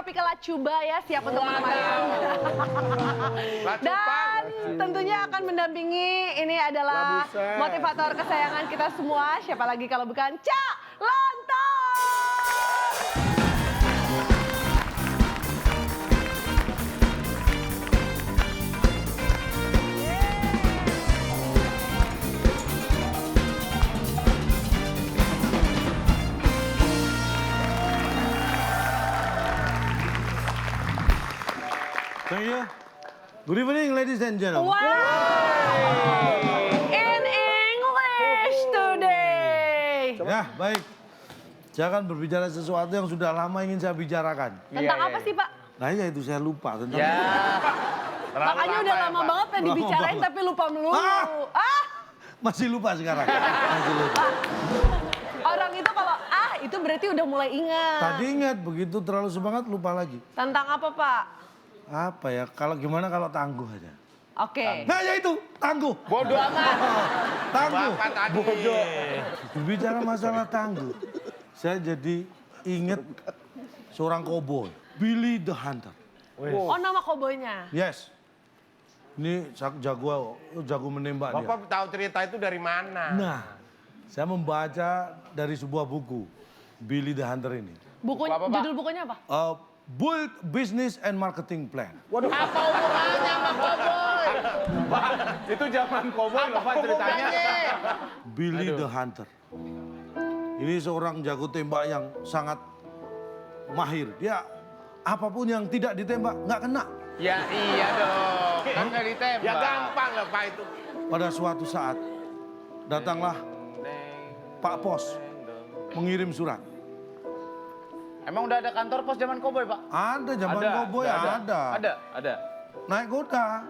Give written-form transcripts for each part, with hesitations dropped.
Tropical Lacuba ya, siap untuk malam hari ini. Dan tentunya akan mendampingi, ini adalah motivator kesayangan kita semua. Siapa lagi kalau bukan Cak Lontong. Thank you. Good evening, ladies and gentlemen. Wow! In English today. Ya, baik. Saya akan berbicara sesuatu yang sudah lama ingin saya bicarakan. Tentang apa sih, Pak? Nah, ya itu saya lupa tentang. Ya. Makanya udah lama banget pengen dibicarain tapi lupa melulu. Masih lupa sekarang. Masih lupa. Orang itu kalau itu berarti udah mulai ingat. Tadi ingat, begitu terlalu semangat lupa lagi. Tentang apa, Pak? Apa ya? Kalau gimana kalau tangguh aja? Oke. Nah, ya itu, tangguh. Bodoh amat. Tangguh. Bapak tadi. Bodoh. Berbicara masalah tangguh, saya jadi ingat seorang koboi, Billy the Hunter. Oh, nama koboynya. Yes. Ini jago menembak dia. Bapak tahu cerita itu dari mana? Nah, saya membaca dari sebuah buku, Billy the Hunter ini. Judul bukunya apa? Build Business and Marketing Plan. Waduh. Apa hubungannya sama koboi? Pak, itu zaman koboi loh Pak ceritanya. Billy the Hunter. Ini seorang jago tembak yang sangat mahir. Dia apapun yang tidak ditembak nggak kena. Ya iya dong. Kan nggak ditembak. Ya gampang lah Pak itu. Pada suatu saat datanglah Pak Pos mengirim surat. Emang udah ada kantor pos zaman koboi Pak? Ada zaman koboi ada. Ada. Naik kuda.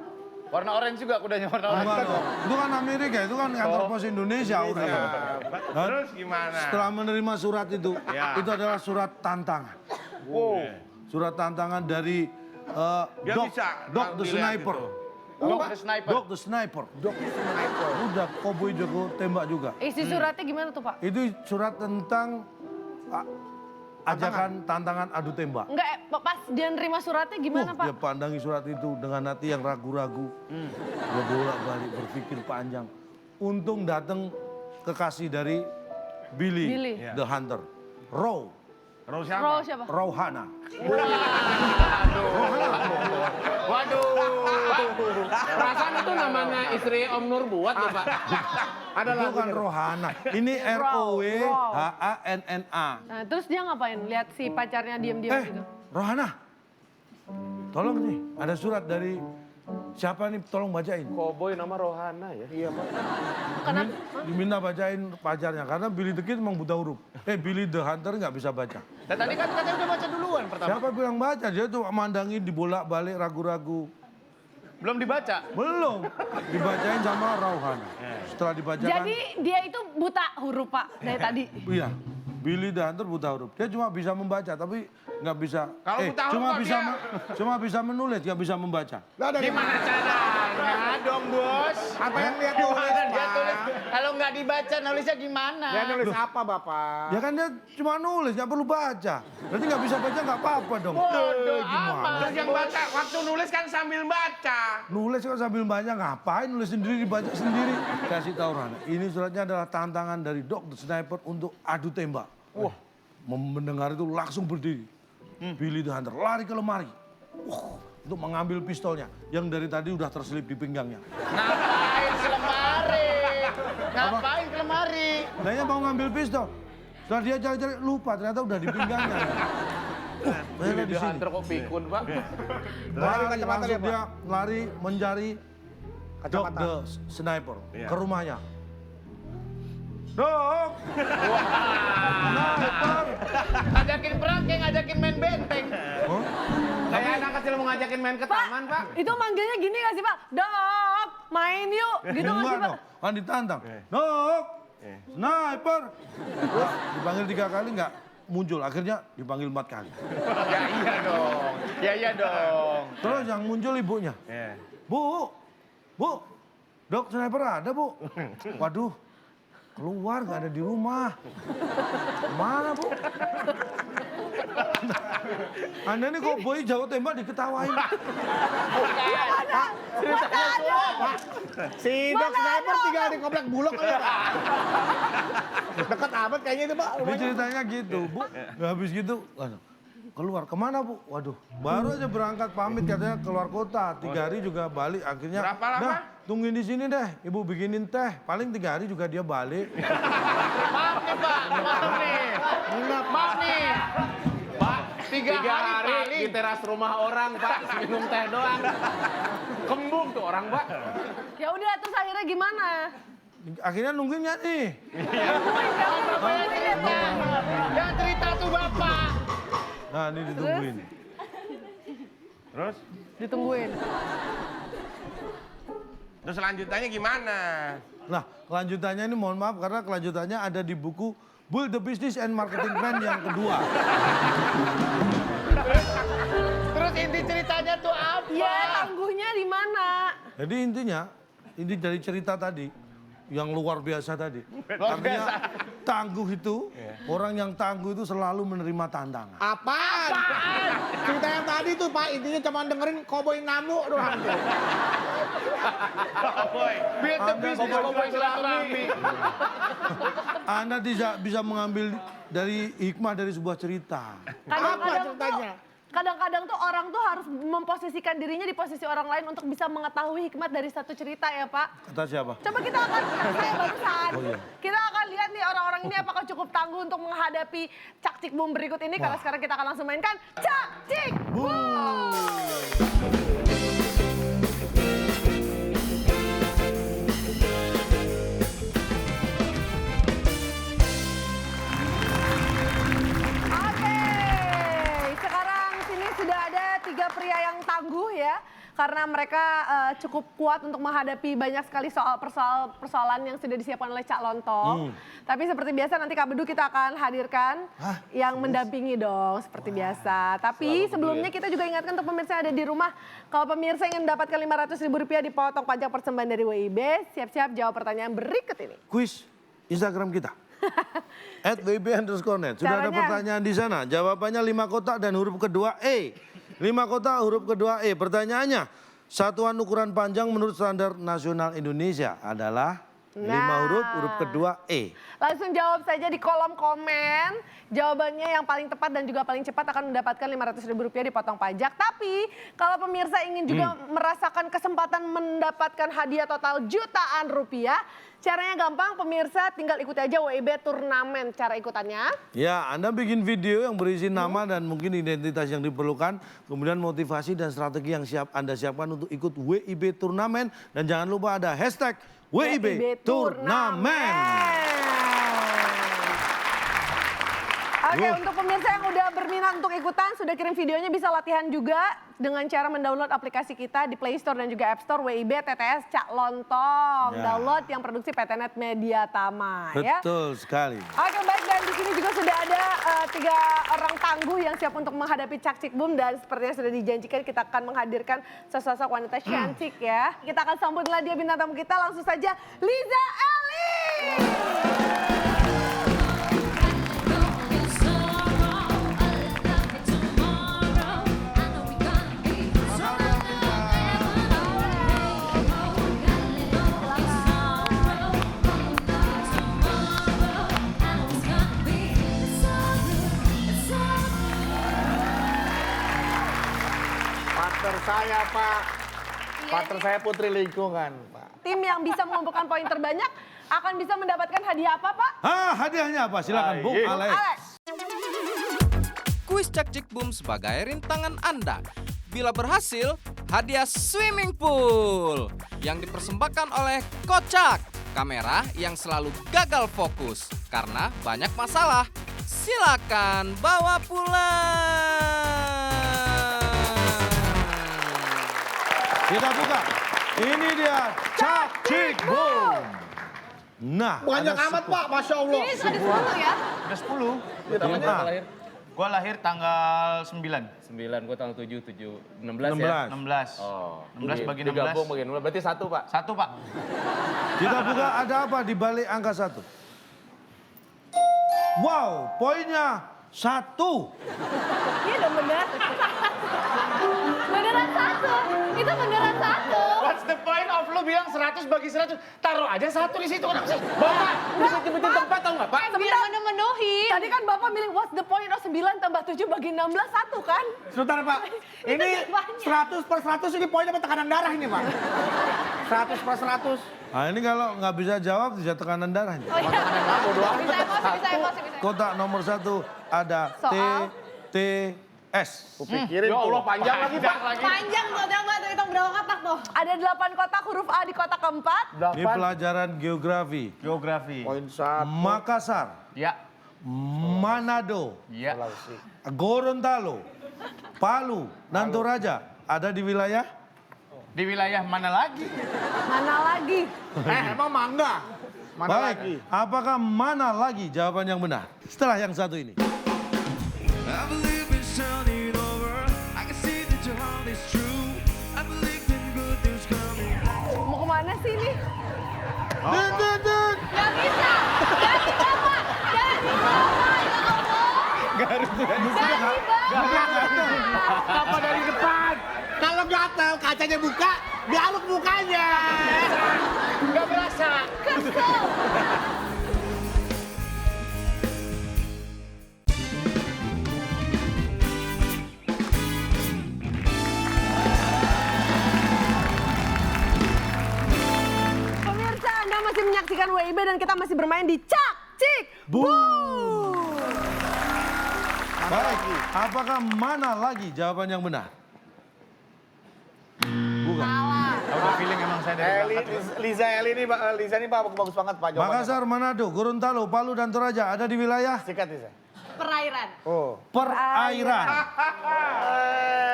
Warna orange juga kudanya warna orange. Enggak dong. Itu kan Amerika, itu kan kantor pos Indonesia udah. Terus gimana? Setelah menerima surat itu adalah surat tantangan. Wow. Surat tantangan dari Dog the Sniper. Dog the Sniper. Dog the Sniper. Udah koboi jago tembak juga. Isi suratnya gimana tuh, Pak? Itu surat tentang ajakan tantangan adu tembak. Enggak, pas dia nerima suratnya gimana, Pak? Dia pandangi surat itu dengan hati yang ragu-ragu. Dia bolak-balik berpikir panjang. Untung datang kekasih dari Billy. The Hunter. Row siapa? Rouhana. Waduh. Perasaan itu namanya istri Om Nur buat loh Pak. Ada bukan Rohana. Ini Rohanna. Nah, terus dia ngapain? Lihat si pacarnya diam-diam gitu. Rohana. Tolong nih, ada surat dari siapa nih? Tolong bacain. Koboi nama Rohana ya. Iya Pak. Kenapa? Diminta bacain pacarnya karena Billy the Kid memang buta huruf. Billy the Hunter nggak bisa baca. Dan tadi kan katanya udah baca duluan pertama. Siapa bilang baca? Dia tuh mandangin dibolak-balik ragu-ragu. Belum dibaca. Belum. Dibacain sama Rouhana. Setelah dibacakan. Jadi dia itu buta huruf, Pak, dari tadi. Iya. Billy the Hunter buta huruf. Dia cuma bisa membaca tapi nggak bisa. Kalau buta huruf cuma bisa menulis, nggak bisa membaca. Gimana caranya dong bos? Apa yang lihat tulis, Dia tulis. Pak? Kalau nggak dibaca nulisnya gimana? Dia nulis apa, Bapak? Ya kan dia cuma nulis, nggak perlu baca. Berarti nggak bisa baca nggak apa-apa dong. Bodoh Gimana? amat. Terus yang baca, waktu nulis kan sambil baca. Nulis kok sambil baca, ngapain nulis sendiri, dibaca sendiri. Kasih tahu Rana, ini suratnya adalah tantangan dari Dog the Sniper untuk adu tembak. Wah, mendengar itu langsung berdiri. Billy the Hunter lari ke lemari. Untuk mengambil pistolnya yang dari tadi udah terselip di pinggangnya. Ngapain ke lemari? Ngapain ke lemari? Dia mau ngambil pistol. Setelah dia cari-cari lupa ternyata udah di pinggangnya. Ternyata di sini. Hunter kok pikun Pak. Lari langsung dia lari mencari Dog Kacamata. the Sniper ke rumahnya. Dog! Sniper! Ngajakin perang kayak ngajakin main benteng. Kayak anak kecil mau ngajakin main ke taman Pak. Itu manggilnya gini gak sih, Pak? Dok, main yuk. Gitu gak sih, Pak? Dong, kan ditantang. Dog! Sniper! Nah, dipanggil 3 kali nggak muncul, akhirnya dipanggil 4 kali. Ya iya dong. Ya iya dong. Terus yang muncul ibunya. Bu, Dog Sniper ada Bu. Waduh, keluar nggak ada di rumah. Mana Bu? Anda nih kok boy jauh tembak diketawain. Si Dok Sniper tinggal di komplek Bulog aja, Pak. Dekat amat kayaknya itu, Pak. Ini ceritanya gitu, Bu. Habis gitu, keluar kemana Bu? Waduh, baru aja berangkat pamit katanya keluar kota. 3 hari juga balik. Akhirnya, Berapa lama? Nah, tungguin di sini deh. Ibu bikinin teh. Paling 3 hari juga dia balik. Maaf nih Pak, maaf nih. Maaf nih. Pak, 3 hari paling. di teras rumah orang, Pak, minum teh doang. Kembung tuh orang, Pak. Ya udah, terus akhirnya gimana? Akhirnya nungguin nggak nih? Yang cerita tuh Bapak. Nah, ini ditungguin. Terus? Ditungguin. Terus lanjutannya gimana? Nah, kelanjutannya ini mohon maaf karena kelanjutannya ada di buku Build the Business and Marketing Plan yang kedua. Terus inti ceritanya tuh apa? Ya, tangguhnya di mana? Jadi intinya, ini dari cerita tadi, yang luar biasa tadi. Luar Artinya, biasa. tangguh itu, orang yang tangguh itu selalu menerima tantangan. Apaan? Cerita yang tadi tuh, Pak, intinya cuma dengerin koboi ngamuk doang. Boy, biar tebis Koboi silaturahmi. Anda bisa mengambil dari hikmah dari sebuah cerita. Kadang-kadang tuh orang tuh harus memposisikan dirinya di posisi orang lain untuk bisa mengetahui hikmat dari satu cerita ya Pak. Kata siapa? Coba kita akan, saya barusan, Oh, iya. kita akan lihat nih orang-orang ini apakah cukup tangguh untuk menghadapi Cak Cik Boom berikut ini. Karena sekarang kita akan langsung mainkan Cak Cik Boom. Pria yang tangguh ya, karena mereka cukup kuat untuk menghadapi banyak sekali persoalan yang sudah disiapkan oleh Cak Lontong. Tapi seperti biasa nanti Kak Bedu kita akan hadirkan yang mendampingi dong seperti biasa. Tapi sebelumnya kita juga ingatkan untuk pemirsa yang ada di rumah, kalau pemirsa ingin mendapatkan Rp500.000 dipotong pajak persembahan dari WIB, siap-siap jawab pertanyaan berikut ini. Kuis Instagram kita. @wib_net. Sudah ada Caranya? pertanyaan di sana. Jawabannya 5 kotak dan huruf kedua E. 5 kotak huruf kedua E. Pertanyaannya, satuan ukuran panjang menurut standar nasional Indonesia adalah 5 huruf kedua E. Langsung jawab saja di kolom komen. Jawabannya yang paling tepat dan juga paling cepat akan mendapatkan Rp500.000 dipotong pajak. Tapi kalau pemirsa ingin juga merasakan kesempatan mendapatkan hadiah total jutaan rupiah, caranya gampang, pemirsa tinggal ikuti aja WIB Turnamen. Cara ikutannya? Ya, Anda bikin video yang berisi nama dan mungkin identitas yang diperlukan, kemudian motivasi dan strategi yang Anda siapkan untuk ikut WIB Turnamen. Dan jangan lupa ada hashtag WIB Turnamen. Oke, untuk pemirsa yang udah berminat untuk ikutan, sudah kirim videonya, bisa latihan juga dengan cara mendownload aplikasi kita di Play Store dan juga App Store WIB TTS Cak Lontong. Ya. Download yang produksi PTNet Media Tama ya. Betul sekali. Oke baik, dan di sini juga sudah ada 3 orang tangguh yang siap untuk menghadapi Cak Cik Boom, dan sepertinya sudah dijanjikan kita akan menghadirkan sosok wanita cantik ya. Kita akan sambutlah dia bintang tamu kita, langsung saja Liza Ellie. Partner saya, Pak. Partner saya Putri Lingkungan, Pak. Tim yang bisa mengumpulkan poin terbanyak akan bisa mendapatkan hadiah apa, Pak? Hadiahnya apa? Silakan Bung Alex. Alex. Kuis Cak Cik Boom sebagai rintangan Anda. Bila berhasil, hadiah swimming pool yang dipersembahkan oleh Kocak, kamera yang selalu gagal fokus karena banyak masalah. Silakan bawa pulang. Kita buka. Ini dia Cak Cik Boom. Nah, Banyak ada amat, Pak. Masya Allah. Ini ada 10 ya? Udah 10. Nah, lahir? Gua lahir tanggal 9. 9, gue tanggal 7, 16 16. ya? 16. Oh, 16 bagi 16. digabung bagi 16, berarti 1 Pak. 1, Pak. Kita buka, ada apa di balik angka 1? Wow, poinnya 1. Iya dong bener. Beneran 1. Itu beneran 1. What's the point of lu bilang 100 bagi 100? Taruh aja 1 di situ, kenapa sih? Bapak, Bisa tempat tau nggak, Pak? Biar memenuhi. Tadi kan Bapak milih what's the point of 9 tambah 7 bagi 16 1 kan? Sebentar Pak, ini banyak. 100 per 100 ini poinnya apa tekanan darah ini Pak? 100 per 100. Nah ini kalau nggak bisa jawab bisa tekanan darahnya. Oh iya. Bisa emosi, bisa emosi. Kotak nomor 1 ada Soal? TTS. Pikirin Ya Allah, panjang lagi, Pak. Panjang tuh, coba tuh hitung berapa kotak tuh. Ada 8 kotak huruf A di kotak keempat. Ini pelajaran geografi. Geografi. Poin 1. Makassar, Ya. Manado, Ya. Gorontalo, Palu, dan Toraja ada di wilayah Di wilayah mana lagi? Mana lagi? Emang mangga? Mana baik. lagi? Apakah mana lagi jawaban yang benar? Setelah yang satu ini. I believe in starting over. I can see that your heart is true. I believe in good news coming. Mau kemana sih ini? Dun, dun, dun. Gak bisa. Gak bisa, Pak. Gak bisa, Pak. Ya Allah. Gak bisa. Apa dari depan? Kalau gatel kacanya buka, dialuk mukanya. Gak berasa. Kesel. Pemirsa, Anda masih menyaksikan WIB dan kita masih bermain di Cak, Cik, Bu. Baik. Apakah mana lagi jawaban yang benar? Bukan. Udah feeling emang saya dari Liza ini Pak bagus banget Pak jawabannya. Makassar, Manado, Gorontalo, Palu, dan Toraja ada di wilayah Sikat Liza. Perairan. Oh. perairan.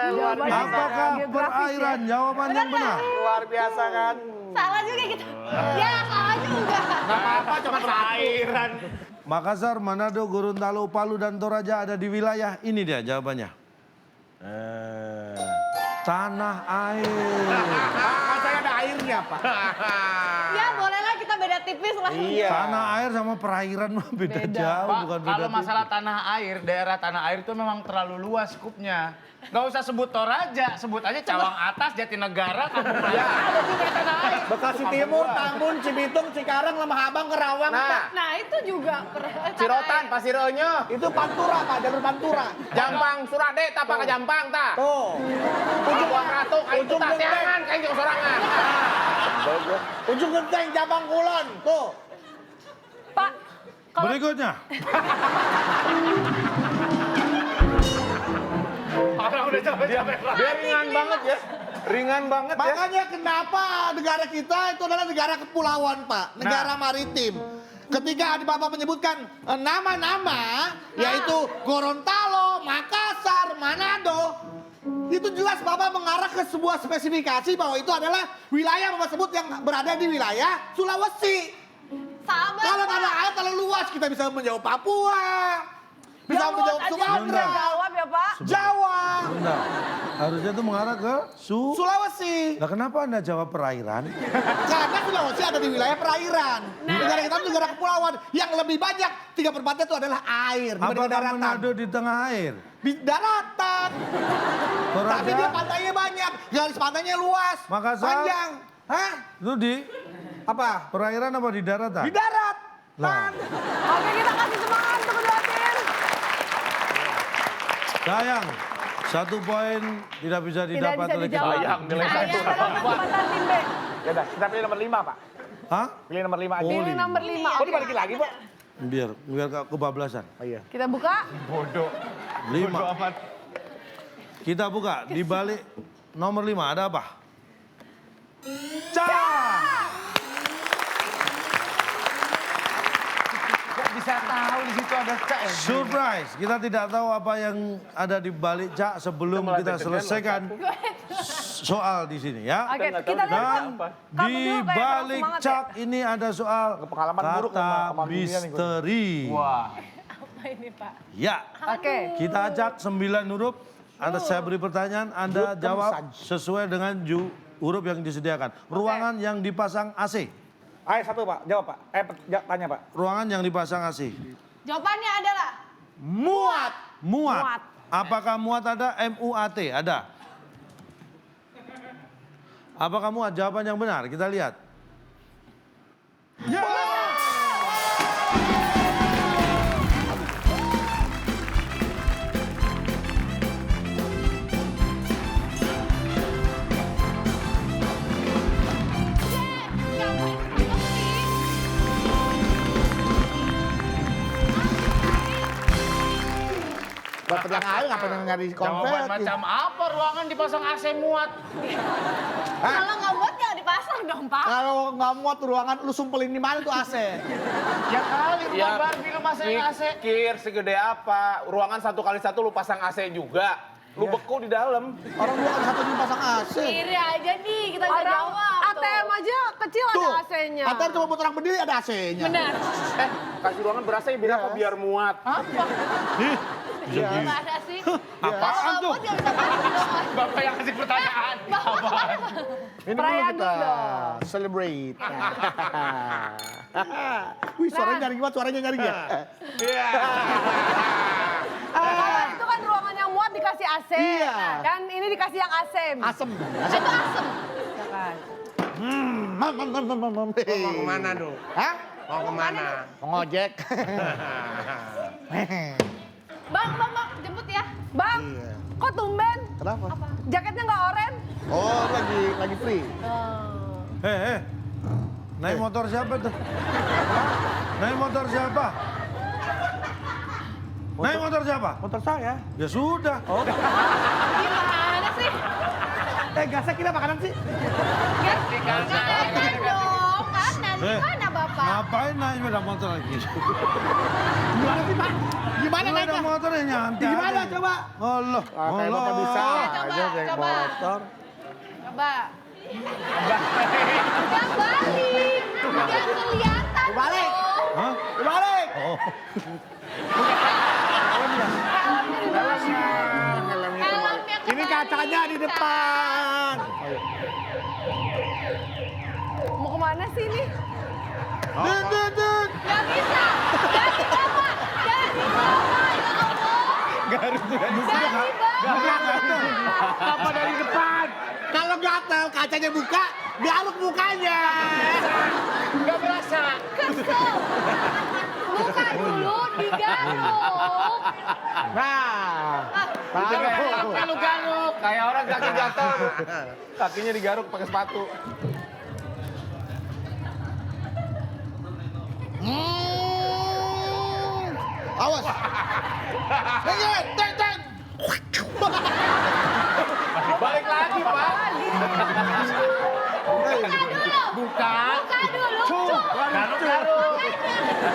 Jawabannya Apakah geografis perairan ya. jawaban yang benar? Luar biasa kan? Salah juga gitu. Ya, salah juga. Gak apa-apa cuma perairan. Makassar, Manado, Gorontalo, Palu, dan Toraja ada di wilayah ini dia jawabannya. Tanah air. Kan saya ada airnya Pak. Ya, bolehlah kita beda tipis lah. Iya. Tanah air sama perairan mah beda jauh, Pak, bukan beda kalau masalah tipis. tanah air, daerah tanah air itu memang terlalu luas skupnya. Gak usah sebut Toraja, sebut aja Cawang Atas, Jatinegara, Kampung Raya. Ada juga tanah air. Bekasi Timur, Tambun, Cibitung, Cikarang, Lemah Abang, Kerawang, Pak. Nah, itu juga Cirotan, Pasir Onyo, Itu Pantura Pak, jalur Pantura. Jampang, Surade, tak pakai Jampang, tak. Tuh. Ujung Ratu, kayak itu Ujung tak Genteng. tiangan, kayak itu sorangan. Ujung Genteng, Jabang Kulon. Tuh. Pak, kalau Berikutnya. Dia ringan banget ya. Ringan banget ya. Makanya kenapa negara kita itu adalah negara kepulauan, Pak. Negara maritim. Ketika Adi Bapak menyebutkan nama-nama, yaitu Gorontalo, Makassar, Manado, itu jelas Bapak mengarah ke sebuah spesifikasi bahwa itu adalah wilayah Bapak sebut yang berada di wilayah Sulawesi. sabar, Kalau Pak. tanah air terlalu luas, kita bisa menjawab Papua, bisa Yang luas menjawab aja Sumatera, bisa jawab ya, Pak. Jawa, Bentar. Harusnya itu mengarah ke Sulawesi. Nah, kenapa Anda jawab perairan? Karena Sulawesi ada di wilayah perairan. Negara kita itu negara kepulauan. Yang lebih banyak 3/4 itu adalah air dibanding Apakah daratan. Manado di tengah air? Di daratan. Tapi dia Toraja pantainya banyak, garis pantainya luas, Makassar. panjang. Hah? itu di Apa? perairan apa di daratan? Di darat. Lah. Oke, kita kasih semangat untuk kedua tim. Sayang, 1 poin tidak bisa Tidak didapat bisa oleh dijawab. kita. Sayang dalam kesempatan tim B. Ya udah, kita pilih nomor 5, Pak. Hah? Pilih nomor 5 aja. Oh, Pilih nomor 5. Oh, dibalikin lagi, Pak? Biar kebablasan. Oh iya. Kita buka. 5. Kita buka di balik nomor 5 ada apa? Kok bisa tahu di situ ada cak ya? Surprise. Kita tidak tahu apa yang ada di balik cak sebelum kita selesaikan soal di sini ya. Oke, kita lihat Dan Pak. di balik cak ini ada soal Pengalaman buruk kata sama dunia nih gue. misteri. Wah. Apa ini, Pak? Ya, Oke. kita ajak 9 huruf. Saya beri pertanyaan, Anda jawab sesuai dengan huruf yang disediakan. Ruangan yang dipasang AC. Ayo satu, Pak. Jawab, Pak. Tanya, Pak. Ruangan yang dipasang AC. Jawabannya adalah Muat. Muat. Muat. Apakah muat ada? M-U-A-T, ada. Apakah muat? Jawaban yang benar, kita lihat. Ya! Bapak yang air ngapain nyari Jawaban konfeti? macam apa? Ruangan dipasang AC muat. Kalau nggak muat jangan dipasang dong, Pak. Kalau nggak muat ruangan, lu sumpelin di mana tuh AC? Ya kali rumah Barbie lu pasang AC. Kir segede apa? Ruangan 1x1 lu pasang AC juga. Lu beku di dalam. Orang ruangan satu dipasang AC. Kiri aja nih, kita bisa jawab. ATM aja kecil ada AC-nya. ATM cuma buat orang berdiri ada AC-nya. Benar. Kasih ruangan ber-AC biar apa? Biar muat. Gimana sih? Apaan tuh? Muat nggak bisa pasang dong. Bapak yang kasih pertanyaan. Ini dulu Perayaan kita dong. celebrate. Wih, suaranya nyaring banget, suaranya nyaring ya. Kalau itu kan ruangan yang muat dikasih AC. Iya. Nah, kan ini dikasih yang asem. Asem. Itu asem. Ya kan? Mau Kemana dong? Hah? Mau kemana? Mau ngojek. Bang, jemput ya. Bang, Iya. kok tumben? Kenapa? Jaketnya nggak oren? Oh, lagi free. Naik motor siapa tuh? Naik motor siapa? Naik motor siapa? Motor saya. Ya sudah. Gimana sih? Gasnya kira makanan sih? Kanan dong, kanan. Gimana Bapak? Ngapain naik sepeda motor lagi? Gimana sih, Pak? Gimana Sepeda naiknya? motornya nyantai. Gimana aja. coba? Allah. Kayak motor bisa. Coba, aja kayak coba. motor. Coba. Yang balik. Yang kelihatan Balik. dong. Hah? Balik. Oh. Helmnya Ini kacanya di depan. Mau kemana sih ini? Dut, dut, dut. Gak bisa. Gak dibawa. Gak dibawa, ya Allah. Gak dibawa. Apa dari depan? Kalau gatel kacanya buka, dialuk mukanya. Gak berasa. Kesel. Buka dulu, digaruk. Nah, Kayak lu garuk. Kayak orang kaki gatal. Kakinya digaruk pakai sepatu. Awas. Teng, teng, teng. Balik lagi, Pak. Buka dulu. Garuk-garuk.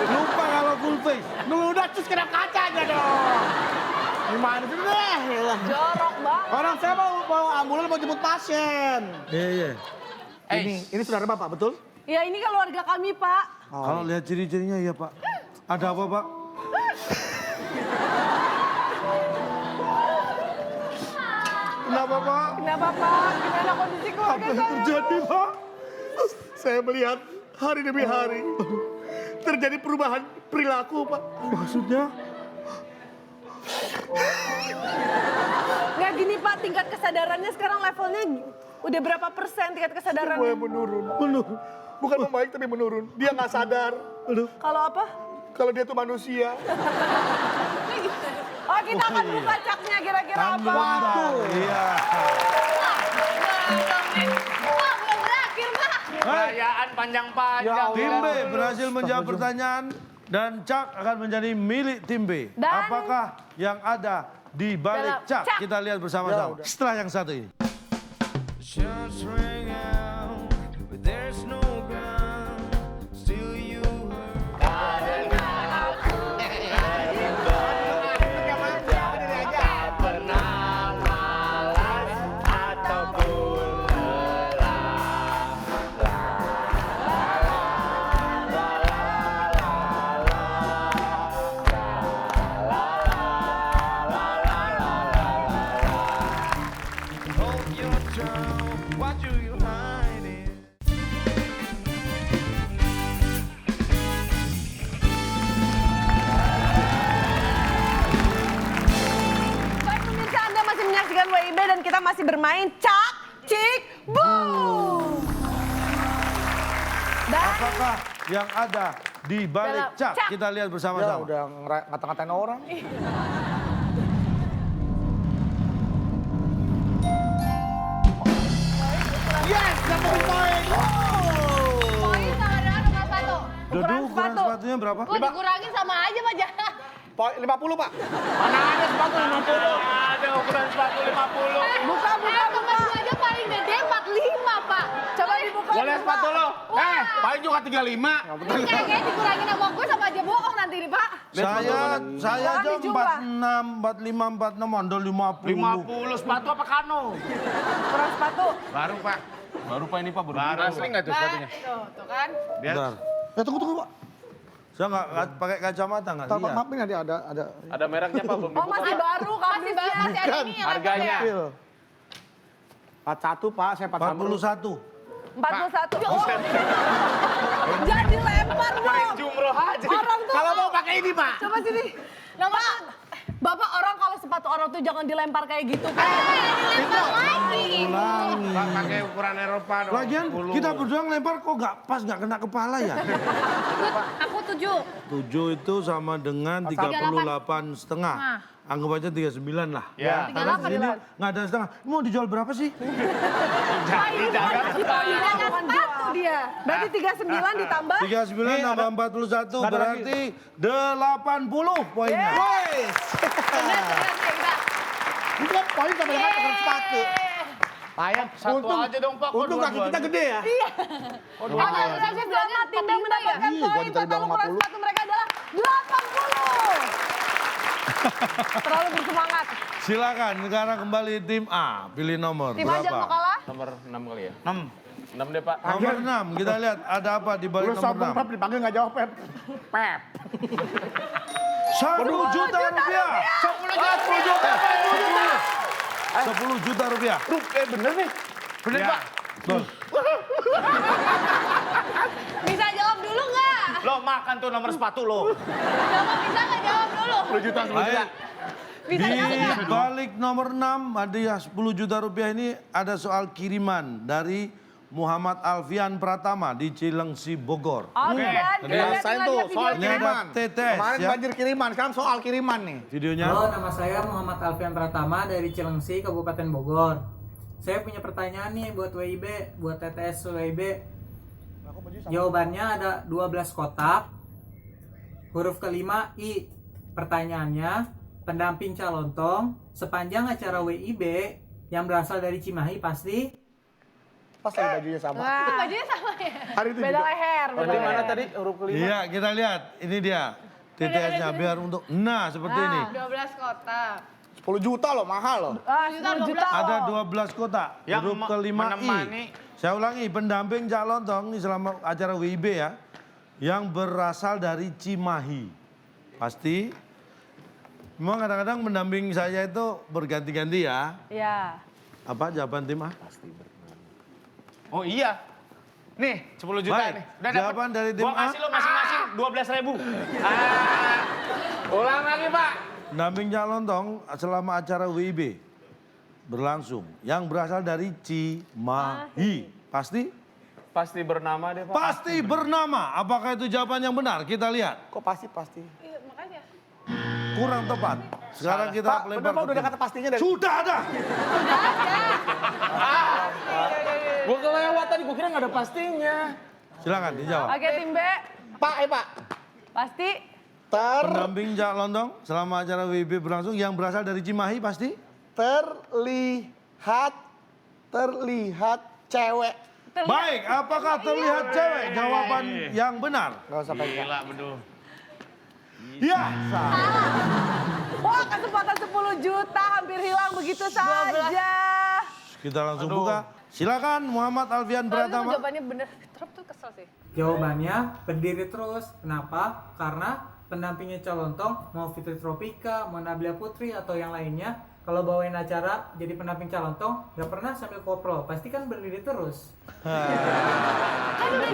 Lupa kalau full face. Ngeludah terus kena kacanya dong. Gimana sih deh? Jorok banget. Orang saya mau ambulan mau jemput pasien. Iya. Ini saudara Bapak, betul? Ya ini keluarga kami, Pak. Kalau lihat ciri-cirinya iya Pak. Ada apa Pak? Kenapa Pak? Kenapa, Pak? Gimana kondisi keluarga Apa yang saya? terjadi Pak? Saya melihat hari demi hari terjadi perubahan perilaku, Pak. Maksudnya? Nggak gini, Pak. Tingkat kesadarannya sekarang levelnya udah berapa persen tingkat kesadarannya? Mulai menurun. Bukan membaik tapi menurun. Dia nggak sadar Kalau apa? kalau dia tuh manusia. Oh, kita akan buka caknya kira-kira apa? Waduh. Iya. Wah, belum berakhir, Pak. Perayaan panjang-panjang. Tim B berhasil menjawab pertanyaan dan cak akan menjadi milik tim B. Dan- Apakah yang ada di balik Dalam cak? cak. Kita lihat bersama-sama. Setelah yang satu ini. Shots ring out, but there's no gun. Still you hurt. Hold your tongue, watch you kita masih bermain Cak, Cik, Boom. Dan Apakah yang ada di balik Dalam Cak? Cak. Kita lihat Ya bersama-sama. udah ngata-ngatain orang. Yes, dapat poin. Poin sama dengan ukuran sepatu. Dudu, ukuran sepatunya berapa? Kok dikurangin sama aja Pak Jana? Poin 50, Pak. Mana ada sepatu 50? Ada ukuran sepatu 50. buka. Temen gue aja paling gede 45 Pak. Coba dibuka. Boleh sepatu lo? Wah. Paling juga 35. Ini kayaknya dikurangin sama gue sama aja bohong nanti nih Pak. Saya aja Jangan dijumlah. 46, 45, 46, ada 50. 50 sepatu apa kano? Ukuran sepatu. Baru Pak. Baru Pak ini Pak. Baru asli nggak tuh sepatunya? Tuh kan. Bentar. Ya tunggu, Pak. Saya nggak pakai kacamata, nggak Pak, lihat. maaf ini ada. Ada mereknya Pak, belum Oh dibuka. masih baru kan? Masih baru masih ada ini yang Harganya. 41, Pak. Saya 41. 41. 41. Jangan dilempar loh. Jumroh aja. Orang tuh. Kalau mau pakai ini Pak. Coba sini. Pak, Bapak orang kalau sepatu orang tuh jangan dilempar kayak gitu. Pak. dilempar lagi. Pak pakai ukuran Eropa dong. Lagian 10. kita berdua ngelempar kok nggak pas, nggak kena kepala ya? Aku 7. 7 itu sama dengan 38 setengah. Nah. Anggap aja 39 lah. Ya. Karena di sini nggak ada setengah. Mau dijual berapa sih? Jaga Jaga sepatu dia. Berarti 39 ditambah. 39 tambah 41 berarti 80 poinnya. Itu kan poin sama dengan ukuran sepatu. Payah satu aja dong Pak. Kok Untung kaki kita gede ya. Oh, selamat tim yang mendapatkan Iya, gua poin. dicari Total bawah ukuran 50. sepatu mereka adalah 80. Terlalu bersemangat. Silakan sekarang kembali tim A, pilih nomor Tim aja mau berapa? kalah. Nomor 6 kali ya? 6. 6 deh Pak. Nomor 6, kita lihat ada apa di balik Lu nomor sombong, Pep, 6. dipanggil nggak jawab, Pep. Pep. 10 juta rupiah. 10 juta rupiah. Bener nih. Bener Ya. Pak. Betul. Bisa jawab dulu nggak? Lo makan tuh nomor sepatu lo. Bapak bisa nggak jawab dulu? 10 juta, 10 juta. Baik. Di balik nomor 6 ada ya 10 juta rupiah ini ada soal kiriman dari Muhammad Alfian Pratama di Cilengsi, Bogor. Oke, dan kita lihat Rasain lagi tuh video soal Ini ini. ada kiriman. tetes Kemarin ya. banjir kiriman, sekarang soal kiriman nih. Videonya. Halo, nama saya Muhammad Alfian Pratama dari Cilengsi, Kabupaten Bogor. Saya punya pertanyaan nih buat WIB, buat TTS WIB. Jawabannya ada 12 kotak. Huruf kelima I. Pertanyaannya, pendamping calontong sepanjang acara WIB yang berasal dari Cimahi pasti Pas lagi bajunya sama. Itu bajunya sama ya? Hari itu Beda juga. leher. beda Di mana leher. tadi huruf kelima? Iya, kita lihat. Ini dia. TTS-nya biar untuk nah seperti ini. 12 kotak. 10 juta loh, mahal loh. 10 juta. Ada 12 kotak. Yang Huruf kelima menemani. I. Saya ulangi, pendamping Cak Lontong ini selama acara WIB ya. Yang berasal dari Cimahi. Pasti. Memang kadang-kadang pendamping saya itu berganti-ganti ya. Iya. Apa jawaban tim A? Oh iya. Nih, 10 juta Baik, nih. Udah dapet. jawaban dari tim Gua A. kasih lo masing-masing 12.000. Ulang lagi Pak. Pendamping Cak Lontong selama acara WIB berlangsung. Yang berasal dari Cimahi. Pasti? Pasti bernama deh Pak. Pasti bernama. Apakah itu jawaban yang benar? Kita lihat. Kok pasti? Iya, makanya. Kurang tepat. Sekarang kita Pak, lempar bener Pak, ke udah ada tim. kata pastinya dari... Sudah ada. Gue kelewat tadi, gue kira nggak ada pastinya. Silakan dijawab. Oke, tim B. Pak. Pasti Pendamping Cak Lontong selama acara WIB berlangsung yang berasal dari Cimahi pasti? Terlihat cewek. Baik, apakah terlihat cewek? Jawaban yang benar. Gak usah pegang. Gila, beduh. Ya, salah. wah kesempatan 10 juta hampir hilang begitu saja. Kita langsung buka. Silakan Muhammad Alfian Kalau Pratama. jawabannya bener, Trop tuh kesel sih. Jawabannya berdiri terus. Kenapa? Karena pendampingnya Calontong, mau Fitri Tropika, mau Nabila Putri atau yang lainnya, kalau bawain acara jadi pendamping Calontong, gak pernah sambil koplo, pasti kan berdiri terus.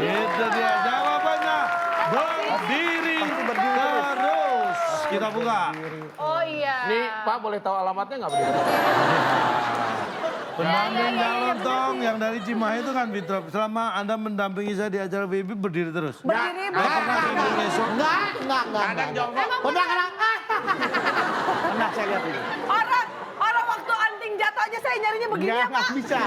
Itu dia jawabannya. Berdiri terus. Kita buka. Oh iya. Nih Pak boleh tahu alamatnya nggak begitu? Pendamping Jalontong yang dari Cimahi itu kan Fitrop. Selama Anda mendampingi saya di acara WIB berdiri terus. Berdiri, Nggak pernah tidur besok. Enggak. Kadang jongkok. Pernah kadang. Pernah saya lihat itu. Orang waktu anting jatuh aja saya nyarinya begini ya, Enggak Pak. bisa.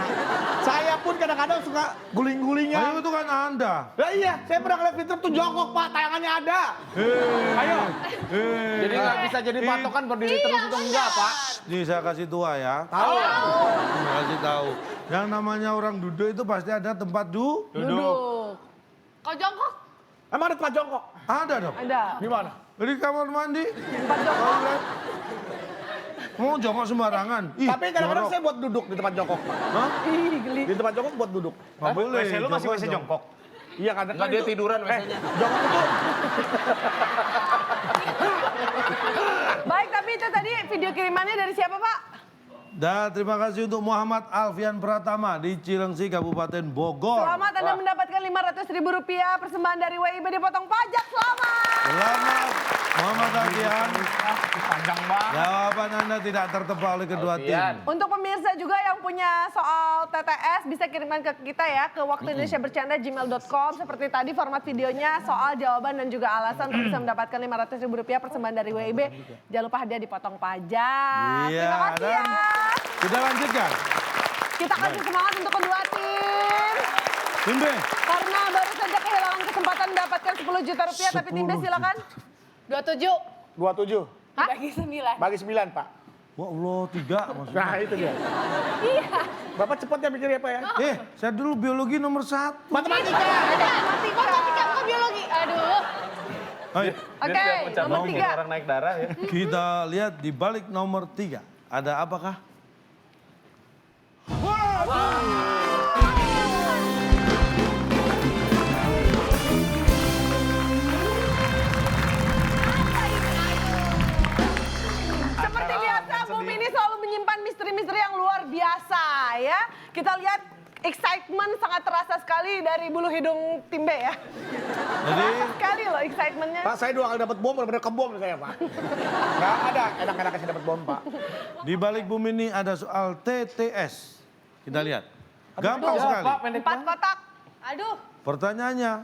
Saya pun kadang-kadang suka guling-gulingnya. Ayo itu kan Anda. Lah iya, saya pernah ngeliat Fitri tuh jongkok Pak, tayangannya ada. Ayo. Jadi nggak bisa jadi patokan berdiri terus itu enggak, Pak. Ini saya kasih tua ya. Tahu. Saya kasih tahu. Yang namanya orang duduk itu pasti ada tempat Duduk. Kau jongkok? Emang ada tempat jongkok? Ada dong. Ada. Di mana? Di kamar mandi. Tempat jongkok. Mau jongkok sembarangan. Ih, Tapi kadang-kadang jorok. saya buat duduk di tempat jongkok. Hah? Ih, geli. Di tempat jongkok buat duduk. Nggak boleh. WC lu masih WC jongkok? Iya kadang Enggak dia tiduran biasanya. Jongkok itu Baik, tapi itu tadi video kirimannya dari siapa, Pak? Dan terima kasih untuk Muhammad Alfian Pratama di Cilengsi, Kabupaten Bogor. Selamat Anda mendapatkan Rp500.000 persembahan dari WIB dipotong pajak. Selamat. Selamat Muhammad Alfian. Panjang banget. Jawaban Anda tidak tertebak oleh kedua tim. Alfian. Untuk pemirsa juga yang punya soal TTS bisa kirimkan ke kita ya ke waktuindonesiabercanda@gmail.com. Seperti tadi format videonya soal jawaban dan juga alasan untuk bisa mendapatkan Rp500.000 persembahan dari WIB. Jangan lupa hadiah dipotong pajak. Iya, Terima kasih dan ya. kita lanjutkan. Kita kasih semangat untuk kedua tim. Tim B. Karena baru saja kehilangan kesempatan mendapatkan Rp10 juta, tapi tim B 10 silakan. 27. 27. Bagi 9. Bagi 9, Pak. Wah Allah, 3 maksudnya. Nah, itu dia. Iya. Bapak cepat ya mikirnya, Pak ya. Saya dulu biologi nomor 1. Matematika. Matematika bukan biologi. Aduh. Ayo, Oke, nomor 3. Orang naik darah ya. kita lihat di balik nomor 3. Ada apakah? Seperti biasa, Bumi ini selalu menyimpan misteri-misteri yang luar biasa ya. Kita lihat excitement sangat terasa sekali dari bulu hidung tim B ya. Terasa sekali loh excitementnya. Pak, saya 2 kali dapat bom, benar-benar kebom saya, Pak. Nggak ada enak-enak saya dapat bom, Pak. Di balik bumi ini ada soal TTS. Kita lihat. Gampang sekali. 4 kotak. Aduh. Pertanyaannya,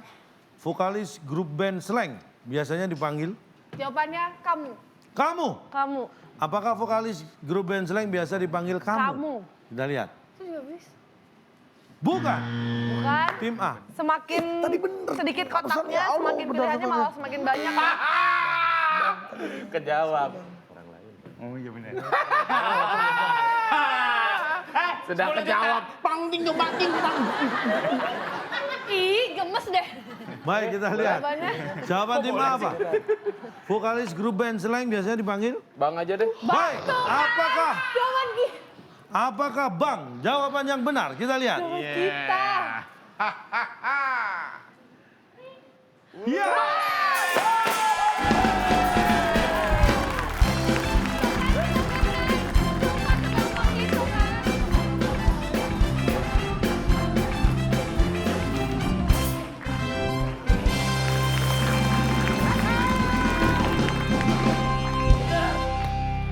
vokalis grup band Slang biasanya dipanggil Jawabannya kamu. kamu. Kamu. Apakah vokalis grup band Slang biasa dipanggil kamu? Kamu. Kita lihat. Itu juga bisa. Bukan. Bukan. Tim A. Semakin sedikit kotaknya, semakin pilihannya malah semakin banyak. Kejawab. Oh iya benar. Sedang kejawab. Pang ting bang ting bang. Ih, gemes deh. Baik, kita lihat. Jawabannya. Jawaban tim A apa? Vokalis grup band Slang biasanya dipanggil? Bang aja deh. Baik. Jangan Apakah Bang? Jawaban yang benar. Kita lihat. kita. Ya.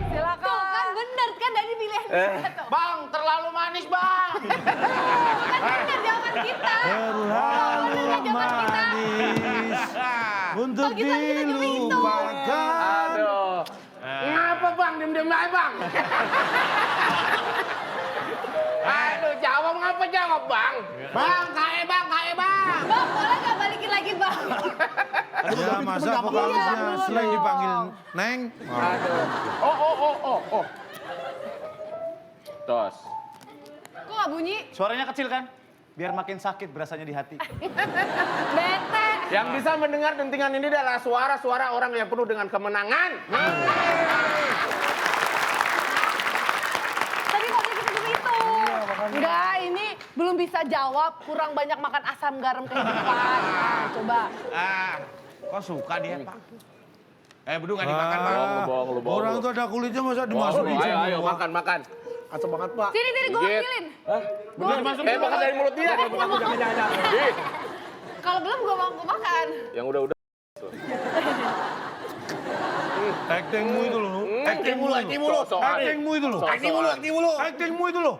Silakan. Tuh kan bener kan dari pilihan kita. Bang, terlalu manis, Bang. Kan bener jawaban kita. Terlalu manis untuk Kalau gitu kita jawab itu. dilupakan. Aduh. Ngapa, Bang? Diam-diam aja, Bang. Aduh, jawab ngapa jawab, Bang? Bang, kae bang. Bang, boleh nggak balikin lagi, Bang? Ya masa vokalisnya Slang dipanggil Neng? Oh. Tos. Kok nggak bunyi? Suaranya kecil kan? Biar makin sakit berasanya di hati. Bete. Yang bisa mendengar dentingan ini adalah suara-suara orang yang penuh dengan kemenangan. Tadi ngomongnya seperti itu. Enggak, ini belum bisa jawab. Kurang banyak makan asam garam kehidupan. Nah, coba. Kok suka dia, Pak? Bedu nggak dimakan, Bang. Lu bohong. Orang itu ada kulitnya masa Ayo, dimasukin ayo, semua. makan. Asal banget, Pak. Sini, gue Gigit. ambilin. Makan dari mulut dia. Jangan. Kalau belum gue mau makan. Yang udah. Actingmu itu loh. Acting mulu. Actingmu itu loh.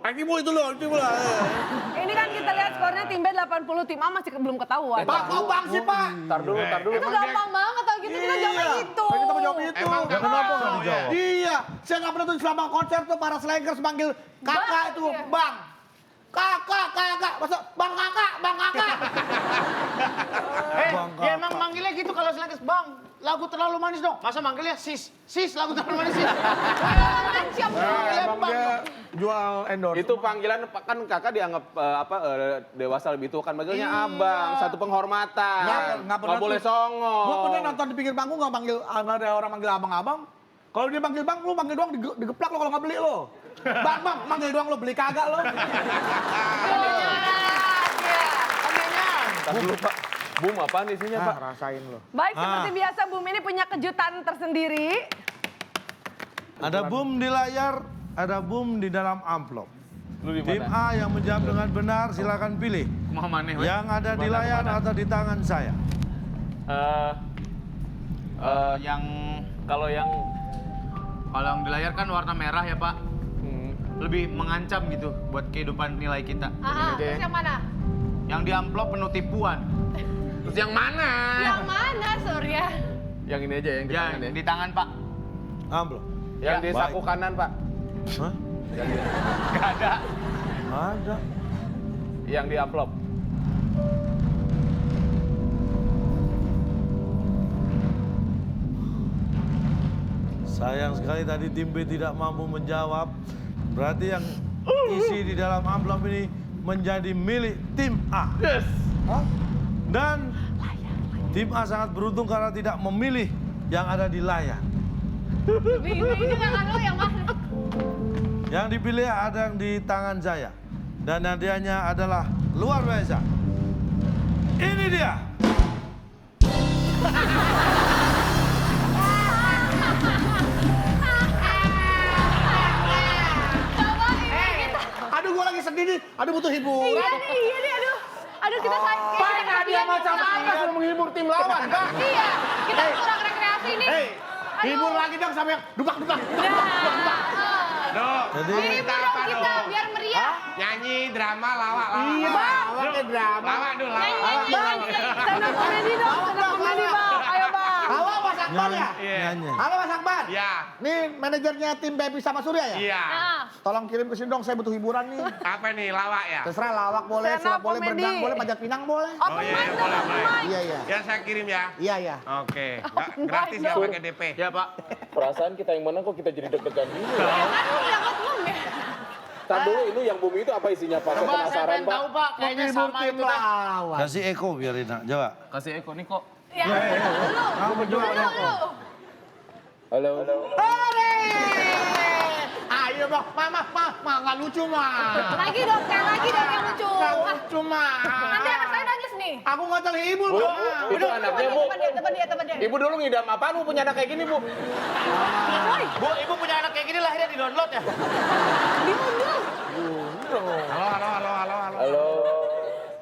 Ini kan kita lihat skornya tim B 80, tim A masih belum ketahuan. Pak, kok bang sih Pak? Ntar dulu. Itu gampang banget tau gitu, kita jawab itu. Kita mau jawab itu. Emang Ya kenapa nggak dijawab? Iya, saya nggak pernah tuh selama konser tuh para slankers manggil kakak itu bang. Kakak, masa bang kakak. Ya emang manggilnya gitu kalau selekes, Bang. Lagu terlalu manis dong. Masa manggilnya sis lagu terlalu manis sis. Kan siap Emang dia jual endorse. Itu panggilan kan kakak dianggap dewasa lebih tua kan manggilnya abang, satu penghormatan. Nggak pernah boleh tuh. songong. Gua pernah nonton di pinggir panggung nggak ada orang manggil abang-abang. Kalau dia manggil bang, lu manggil doang digeplak lo kalau nggak beli lo. Bang, manggil doang lo beli kagak lo. Ntar dulu Pak. Bum apaan isinya Pak? Rasain lo. Baik, seperti biasa Bum ini punya kejutan tersendiri. Ada boom di layar, ada boom di dalam amplop. Lu di Tim mana? A yang menjawab dengan benar silakan pilih. Kumaha maneh we. Yang ada di layar atau di tangan saya. Yang Kalau yang di layar kan warna merah ya, Pak. Lebih mengancam gitu buat kehidupan nilai kita. Terus yang mana? Yang di amplop penuh tipuan. terus yang mana? Yang mana, Surya? Yang ini aja yang di tangan ya. Yang di tangan, Pak. Amplop. Yang di Baik. saku kanan Pak. Hah? Gak ada. Ada. Yang di amplop. Sayang sekali tadi tim B tidak mampu menjawab. Berarti yang isi di dalam amplop ini menjadi milik tim A. Yes. Dan tim A sangat beruntung karena tidak memilih yang ada di layar. Ini tangan lo yang mana? Yang dipilih ada yang di tangan saya. Dan hadiahnya adalah luar biasa. Ini dia. Coba ini kita. Aduh, gua lagi sedih nih. Aduh, butuh hiburan. Iya nih, aduh. Aduh, kita sakit. Pak, hadiah macam apa suruh menghibur tim lawan, Pak? Iya, kita kurang rekreasi nih. Hei, hibur lagi dong sampai dubak-dubak. Jadi Hibur dong kita, biar meriah. Nyanyi, drama, lawak. Iya, bang. Lawak drama. Lawak dulu, lawak. Nyanyi. Stand up komedi dong, stand up komedi Bang. Ayo Bang. Halo, Mas Akbar ya? nyanyi. Halo, Mas Akbar. Iya, Nih, manajernya tim Baby sama Surya ya? iya. Nah, Tolong kirim ke sini dong, saya butuh hiburan nih. Apa nih, lawak ya? Terserah lawak boleh, Stand up sulap boleh, comedy. berenang boleh, panjat pinang boleh. Open iya, mic dong, boleh, open boleh. mic. Iya, iya. Ya saya kirim ya. Iya, iya. Oke, gratis nggak pakai DP. Ya, Pak. Perasaan kita yang mana kok kita jadi deg-degan gini? kan lu udah ngomong ya. Ntar dulu yang bumi itu apa isinya Pak? Saya Coba saya penasaran pengen Pak. tahu, Pak. Kayaknya Menghibur sama tim itu dah. lawan. Kasih Eko biar enak. Coba. Kasih Eko nih kok. Ya, dulu. Kamu berdua Eko. Halo. Ore! Ayo bang, mama, nggak lucu mah. Lagi dong, kayak lagi dong yang lucu. Nggak Ah, lucu mah. nanti anak saya nangis nih. Aku nggak terhibur Bu, bang. itu anaknya Bu. Teman dia. Ibu dulu ngidam apaan Bu punya anak kayak gini Bu? Bu, Ibu punya anak kayak gini lahirnya di-download ya? Halo. Halo.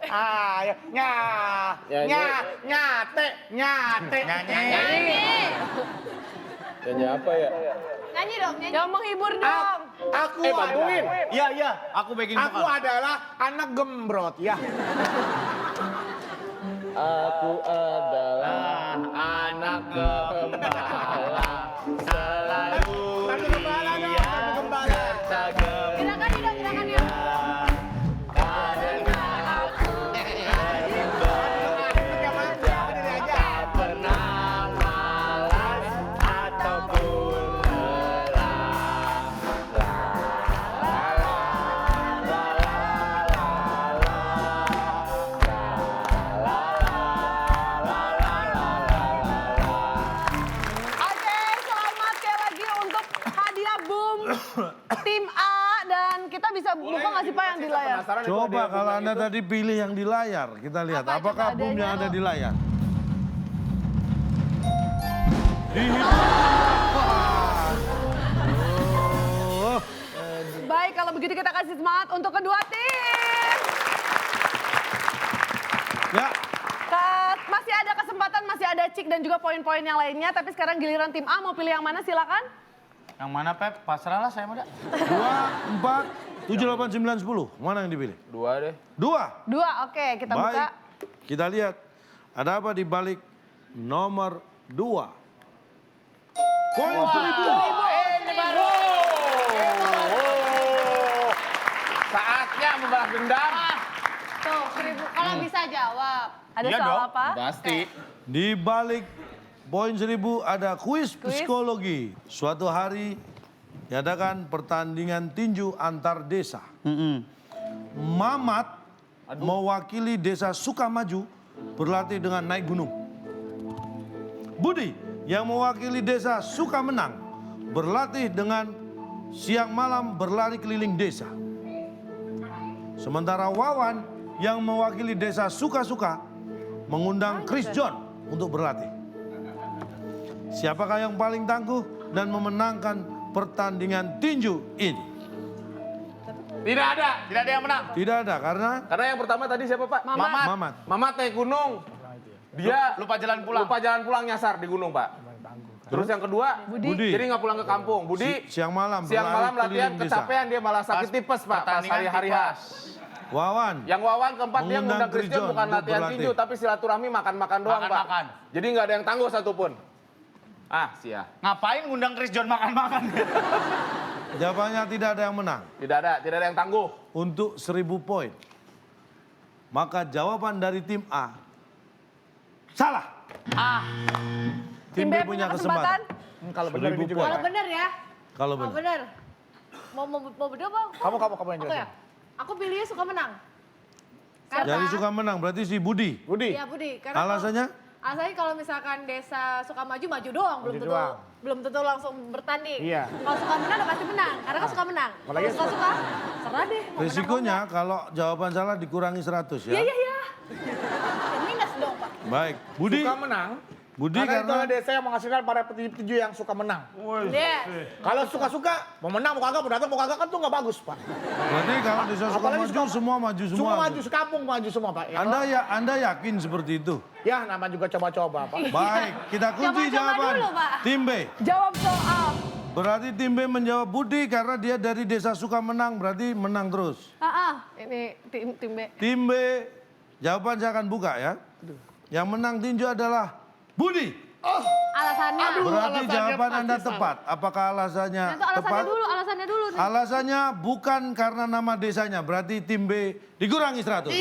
Ayo, nyate. Nyanyi. Nyanyi apa ya? Nyanyi dong, nyanyi. Yang menghibur dong. Aku Bantuin. Iya. Aku backing Aku vokal. adalah anak gembrot ya. Aku adalah anak gembala. Selalu Anak gembala dong, anak gembala. Gerakan nih dong, gerakan nih. pernah malas ataupun lelah. Oke, selamat sekali lagi untuk hadiah Boom tim A dan kita bisa buka nggak sih Pak yang di layar? Coba kalau Anda tadi pilih yang di layar, kita lihat Apa apakah coba boom yang adanya ada lo? di layar. Dihibur. Oh. Baik, kalau begitu kita kasih semangat untuk kedua tim. Ya, Masih ada kesempatan, masih ada cik dan juga poin-poin yang lainnya. Tapi sekarang giliran tim A, mau pilih yang mana silakan. Yang mana Pep? Pasrah lah saya mah dah. 2, 4, 7, 8, 9, 10. Mana yang dipilih? 2 deh. 2. 2, oke, kita buka. Baik, kita lihat ada apa di balik nomor 2. Koin 1000. Ini baru. Saatnya membalas dendam. Tuh, 1000. Kalau bisa jawab. Ada Iya soal dong. apa? Pasti. Di balik poin 1000 ada kuis psikologi. Suatu hari diadakan pertandingan tinju antar desa. Mamat mewakili desa Sukamaju berlatih dengan naik gunung. Budi yang mewakili desa Sukamenang berlatih dengan siang malam berlari keliling desa. Sementara Wawan yang mewakili desa Suka-Suka mengundang Chris John untuk berlatih. Siapakah yang paling tangguh dan memenangkan pertandingan tinju ini? Tidak ada. Tidak ada yang menang. Tidak ada karena Karena yang pertama tadi siapa Pak? Mamat. Mamat naik gunung. Dia Lupa jalan pulang. lupa jalan pulang nyasar di gunung Pak. Terus yang kedua, Budi. jadi nggak pulang ke kampung. Budi Siang malam siang berlari malam latihan keliling desa. kecapean dia malah sakit tipes Pak pas Pertandingan hari-hari tipes. Wawan Yang Wawan keempat dia Mengundang ngundang Chris John Chris John bukan untuk latihan berlatih. tinju tapi silaturahmi makan-makan doang Pak. Makan-makan. Jadi nggak ada yang tangguh satupun. Ah sia. Ngapain ngundang Chris John makan-makan? jawabannya tidak ada yang menang. Tidak ada yang tangguh. Untuk 1000 poin. Maka jawaban dari tim A salah. Tim B punya kesempatan. Kalau benar 1000 ini juga. poin. Kalau bener ya. Kalau Kalau benar. bener. Mau berdua apa? Kamu yang Aku jelasin. ya? Aku pilihnya suka menang. Jadi suka menang berarti si Budi. Budi. Iya Budi. Karena Alasannya? Alasannya kalau misalkan desa suka maju doang, belum tentu langsung bertanding. Iya. Kalau suka menang udah pasti menang, karena kan suka menang. Apalagi Kalau suka, serah deh. mau menang Risikonya mau kalau jawaban salah dikurangi 100 ya. enggak. Iya. Ya, minus dong Pak. Baik, Budi. Suka menang. Budi Karena itu karena adalah desa yang menghasilkan para petinju yang suka menang. Yes. Kalau suka-suka, mau menang, mau kagak kan tuh nggak bagus, Pak. berarti kalau desa Apalagi Sukamaju semua maju semua. Semua maju, sekampung maju semua, Pak. Ya, Anda yakin seperti itu? ya nama juga coba-coba, Pak. Baik, kita kunci Coba-coba jawaban. dulu, Pak. Tim B. Jawab soal. Berarti tim B menjawab Budi karena dia dari desa Sukamenang, berarti menang terus. Ini tim B. Tim B, jawaban saya akan buka ya. Yang menang tinju adalah Budi. Alasannya. Berarti jawaban Anda tepat. Apakah alasannya Nah, itu alasannya tepat? alasannya dulu. nih. Alasannya bukan karena nama desanya, berarti tim B dikurangi 100.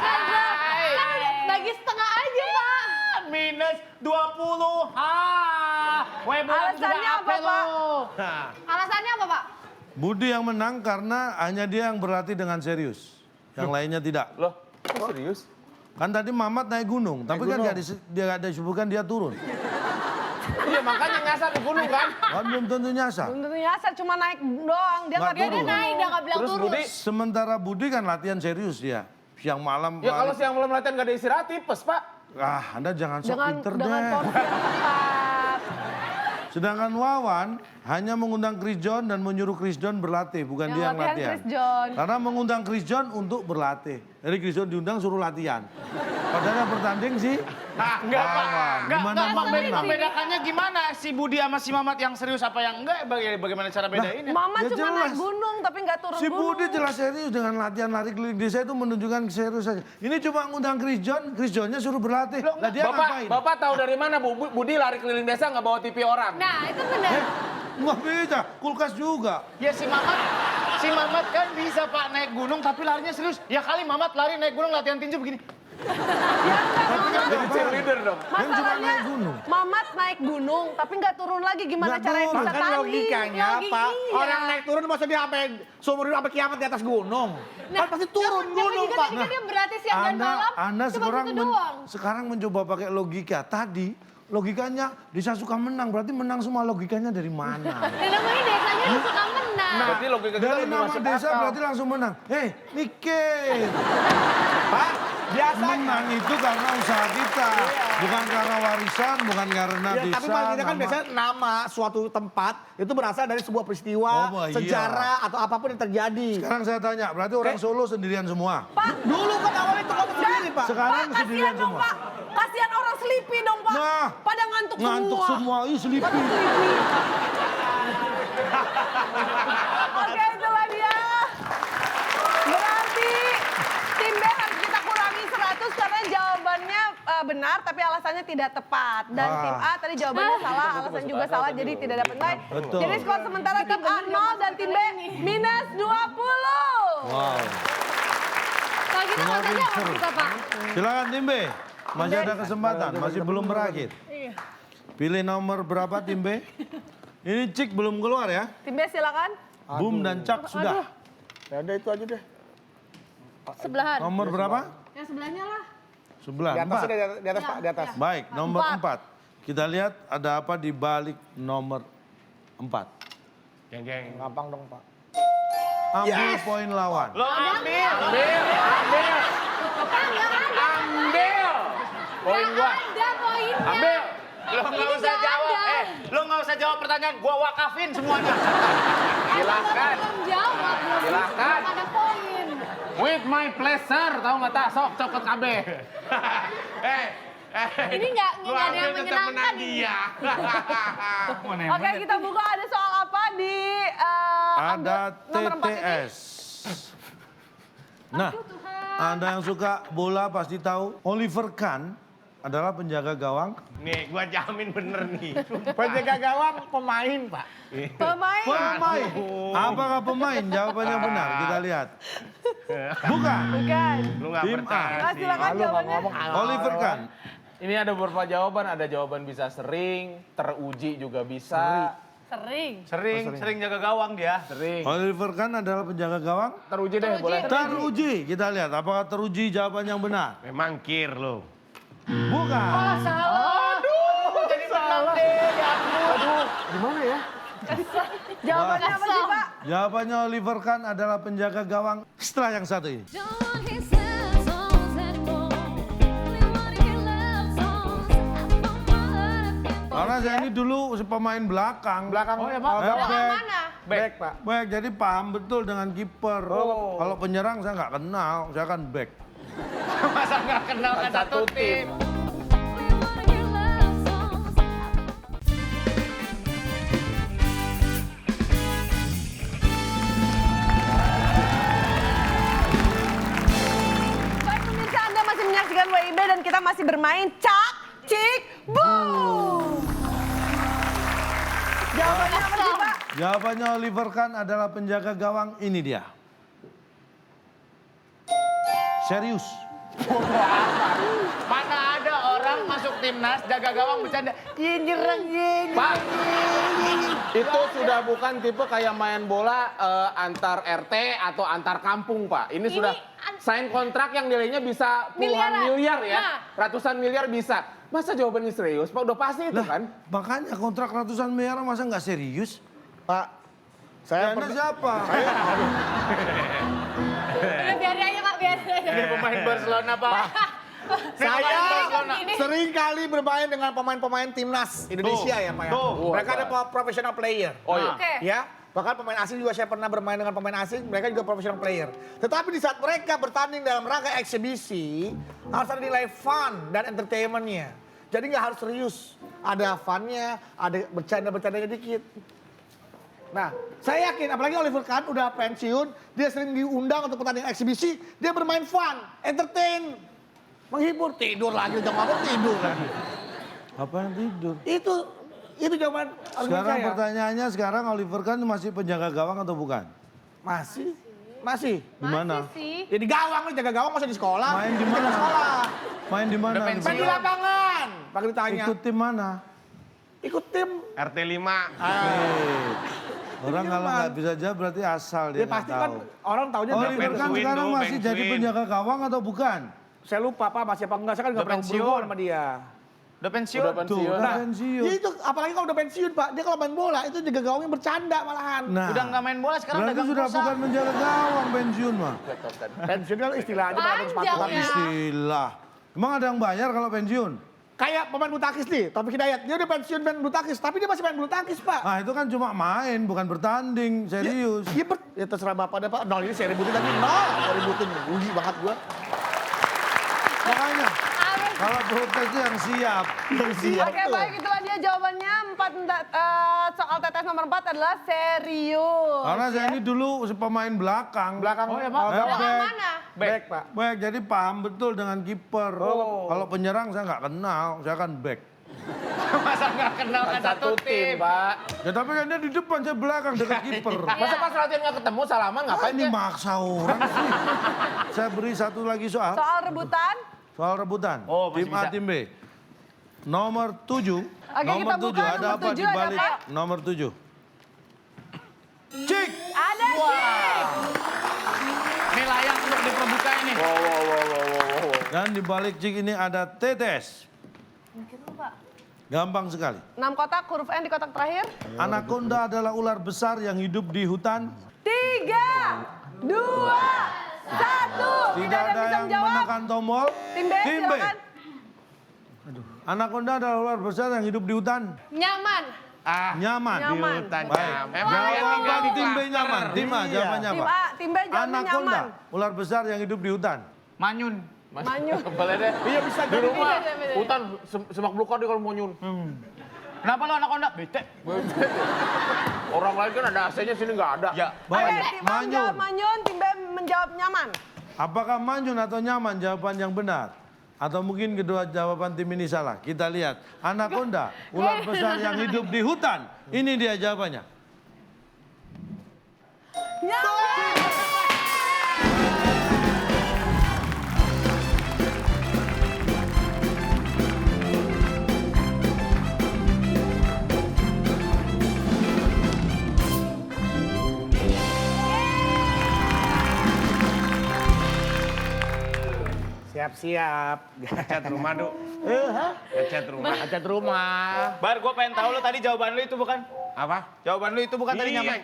Kan bagi setengah aja, Pak. Minus 20. Alasannya apa, Pak? Alasannya apa, Pak? Budi yang menang karena hanya dia yang berlatih dengan serius. Yang lainnya tidak. Loh, kok serius? Kan tadi Mamat naik gunung, tapi kan dia nggak disebutkan dia turun. Iya makanya nyasar di gunung kan. Kan belum tentu nyasar. Belum tentu nyasar, cuma naik doang. Dia Nggak nggak turun. turun. Naik, dia nggak bilang Terus turun. Budi, Sementara Budi kan latihan serius dia. Siang malam. ya kalau lari. siang malam latihan gak ada istirahat tipes Pak. Anda jangan sok pinter Dengan deh. porsi yang tepat. Sedangkan Wawan hanya mengundang Chris John dan menyuruh Chris John berlatih, bukan Yang dia yang latihan latihan. Chris John. Karena mengundang Chris John untuk berlatih. Jadi Chris John diundang suruh latihan. Padahal yang bertanding sih Enggak, Pak. Wawan. Gimana menang? Membedakannya gimana si Budi sama si Mamat yang serius apa yang enggak? Bagaimana cara bedainnya? Mama Ya cuma jelas. naik gunung tapi nggak turun Si gunung. Budi jelas serius dengan latihan lari keliling desa itu menunjukkan keseriusannya. Ini cuma ngundang Chris Johnnya suruh berlatih. Lah dia ngapain? Bapak tahu dari mana Budi lari keliling desa nggak bawa TV orang? Nah, itu benar. Nggak bisa, kulkas juga. Ya si Mamat kan bisa Pak naik gunung tapi larinya serius. Ya kali Mamat lari naik gunung latihan tinju begini. Jadi cheerleader dong. Yang cuma Masalahnya naik gunung. Mamat naik gunung tapi nggak turun lagi. Gimana Nggak caranya turun. bisa Kan tanding? logikanya, Pak. Iya. Orang naik turun masa dia sampai seumur hidup sampai kiamat di atas gunung. Kan pasti turun Yang gunung, lagi Pak. kan tadi kan dia berarti siang dan malam. Anda cuma sekarang gitu doang. sekarang mencoba pakai logika. Tadi logikanya desa suka menang, berarti menang semua, logikanya dari mana? Dan namanya desanya lu suka menang. Berarti logika kita Dari lebih nama masuk desa akal. berarti langsung menang. Nike. Pak, biasa. Menang itu karena usaha kita. Bukan karena warisan, bukan karena Ya, desa. tapi paling tidak kan nama- biasanya nama suatu tempat itu berasal dari sebuah peristiwa, Oh, iya. sejarah atau apapun yang terjadi. Sekarang saya tanya, berarti orang Solo sendirian semua? Dulu kan awalnya itu kamu sendiri, Pak. Sekarang Pak, sendirian kasihan dong, semua. Pak. Kasihan orang sleepy dong, Pak. Nah, Pada ngantuk semua. Ngantuk semua, ih sleepy. Pada sleepy. Oke, itulah dia. Berarti tim B harus kita kurangi 100 karena jawabannya benar tapi alasannya tidak tepat. Dan tim A tadi jawabannya salah, alasan juga salah jadi tidak dapat nilai. Betul. Jadi skor sementara tim A 0 dan tim B minus 20. Wow. Kalau gitu nggak usah jawab kita, Pak. Silakan tim B. Masih ada kesempatan, masih belum berakhir. Pilih nomor berapa tim B? Ini Cik belum keluar ya. Tim B silakan. Boom dan Cak sudah. Ya udah itu aja deh. Sebelahan. Nomor berapa? Yang sebelahnya lah. Sebelah, Di atas, 4. di atas Pak, di atas. Baik, nomor 4. Kita lihat ada apa di balik nomor 4. Geng, geng. Gampang dong Pak. Ambil poin lawan. Lo ambil. Poin gua. Ada poinnya. Ambil. Lo Ini nggak usah nggak jawab. ada. Lo nggak usah jawab pertanyaan. Gua wakafin semuanya. Silakan. Belum jawab. Silakan. Belum ada poin. With my pleasure, tahu nggak tak? Sok cokot KB. Ini nggak Lu ada yang ambil tetap menyenangkan menang ini. dia. Oke, kita buka ada soal apa di Ada nomor 4 ini? TTS. Nah, Anda yang suka bola pasti tahu Oliver Kahn adalah penjaga gawang. Nih, gua jamin bener nih. Penjaga gawang pemain Pak. Pemain. Pemain. Apakah pemain? Jawabannya benar. Kita lihat. Bukan. Bukan. Lu nggak Tim A. percaya sih. Silakan jawabannya. Oliver Kahn. Ini ada beberapa jawaban, ada jawaban bisa sering, teruji juga bisa. Sering. Sering jaga gawang dia. Sering. Oliver Kahn adalah penjaga gawang. Teruji deh, boleh. Teruji. Kita lihat apakah teruji jawaban yang benar. Memang kir lo. Bukan. Jadi menang deh. Gimana ya? Jawabannya apa sih, Pak? Jawabannya Oliver Kahn adalah penjaga gawang setelah yang satu ini. Karena saya ini dulu pemain belakang. Belakang. Oh ya Pak. back. Mana? Back Pak. Back, jadi paham betul dengan kiper. Kalau penyerang saya nggak kenal, saya kan back. Masa nggak kenal kan satu tim. Baik pemirsa, Anda masih menyaksikan WIB dan kita masih bermain Cak, Cik, Boom. Jawabannya apa sih, Pak? Jawabannya Oliver Kahn adalah penjaga gawang, ini dia. Serius. Mana ada orang masuk timnas jaga gawang bercanda. Nyerang. Pak, itu sudah bukan tipe kayak main bola antar RT atau antar kampung, Pak. Ini sudah sign kontrak yang nilainya bisa puluhan miliar ya. Nah. Ratusan miliar bisa. Masa jawabannya serius, Pak? Udah pasti itu kan? Makanya kontrak ratusan miliar masa nggak serius? Pak. Saya Anda siapa? Udah biarin aja, Pak. Biarin aja. Ini pemain Barcelona, Pak. Saya sering kali bermain dengan pemain-pemain timnas Indonesia ya Pak ya. Mereka ada professional player. Oh iya. Oke. Ya, bahkan pemain asing juga saya pernah bermain dengan pemain asing, mereka juga professional player. Tetapi di saat mereka bertanding dalam rangka eksibisi, harus ada nilai fun dan entertainmentnya. Jadi nggak harus serius. Ada funnya, ada bercanda-bercandanya dikit. Nah, saya yakin, apalagi Oliver Kahn udah pensiun, dia sering diundang untuk pertandingan eksibisi, dia bermain fun, entertain, menghibur, tidur lagi, jam apa tidur lagi. Apa yang tidur? Itu jawaban argumen Sekarang saya. pertanyaannya, sekarang Oliver Kahn masih penjaga gawang atau bukan? Masih. Di mana? Masih sih. Ya di gawang, lu jaga gawang masa di sekolah. Main di Jaga mana? sekolah. Main di mana? Udah pensiun. Main di lapangan. Pakai ditanya. Ikut tim mana? Ikut tim. RT 5. Orang kalau nggak bisa jawab berarti asal dia Ya nggak pasti kan tahu. orang taunya Oliver Kahn pensiun sekarang tuh, masih jadi pensiun. penjaga gawang atau bukan? saya lupa Pak masih apa enggak. Saya kan nggak Udah pernah pensiun. berhubungan sama dia. Udah pensiun. Udah Tuh, pensiun. udah pensiun. Ya itu apalagi kalau udah pensiun Pak. Dia kalau main bola itu jaga gawangnya bercanda malahan. Nah, Udah nggak main bola sekarang berarti dagang sudah pulsa. bukan menjaga gawang pensiun mah. Pensiun kan istilah aja Pak. Sepatu Panjang Pak. ya. Istilah. Emang ada yang bayar kalau pensiun? Kayak pemain bulu tangkis nih, Taufik Hidayat. Dia udah pensiun main bulu tangkis, tapi dia masih main bulu tangkis Pak. Ah itu kan cuma main, bukan bertanding, serius. Ya terserah Bapak deh Pak. Nol ini saya ributin tadi. Nol, saya ributin. Rugi banget gua. Makanya, Sampai Kalau protes itu yang siap. Oke, baik, itulah dia jawabannya. Soal TTS nomor 4 adalah serius. Karena saya ini dulu pemain belakang. Oh ya Pak. Belakang mana? Back Pak. Baik, jadi paham betul dengan kiper. Kalau penyerang saya nggak kenal, saya kan back. Masa nggak kenal kan satu tim? Pak. Ya tapi kan dia di depan, saya belakang dekat kiper. Masa pas latihan nggak ketemu salaman ngapain Ini dia? maksa orang sih. Saya beri satu lagi soal. Soal rebutan. Soal rebutan. Oh, masih tim A, bisa. tim B. Nomor 7. Oke, Nomor kita 7 buka ada nomor apa 7, di ada balik apa? nomor 7? Cik. Ada Cik. Ini layak untuk diperbuka ini. Dan di balik cik ini ada tetes. Gampang sekali. 6 kotak, huruf N di kotak terakhir. Anaconda adalah ular besar yang hidup di hutan. 3, 2, 1. Tidak ada yang menekan tombol. Tim B, silakan. Anaconda adalah ular besar yang hidup di hutan. Nyaman. Nyaman. Nyaman. Hutan Baik. jam. Emang yang tinggal Jawaban di tim B klaster. nyaman. Tim A jawabannya Tim apa? A, tim B jawabnya Anaconda, nyaman. ular besar yang hidup di hutan. Manyun. Manyu. Kembali deh. Iya bisa di rumah. Hutan semak belukar dia kalau mau nyun. Kenapa lo anaconda? Bete. Orang lain kan ada AC-nya sini nggak ada. Ya. Oke, Baik, tim A menjawab Manyun, tim B menjawab nyaman. Apakah manyun atau nyaman jawaban yang benar? Atau mungkin kedua jawaban tim ini salah? Kita lihat. Anaconda, ular besar yang hidup di hutan. Ini dia jawabannya. Nyaman. Siap-siap. Cat rumah, Duk. Cat rumah. Cat rumah. Bar, gue pengen tahu lo tadi jawaban lo itu bukan? Apa? Jawaban lo itu bukan tadi Iya. nyaman?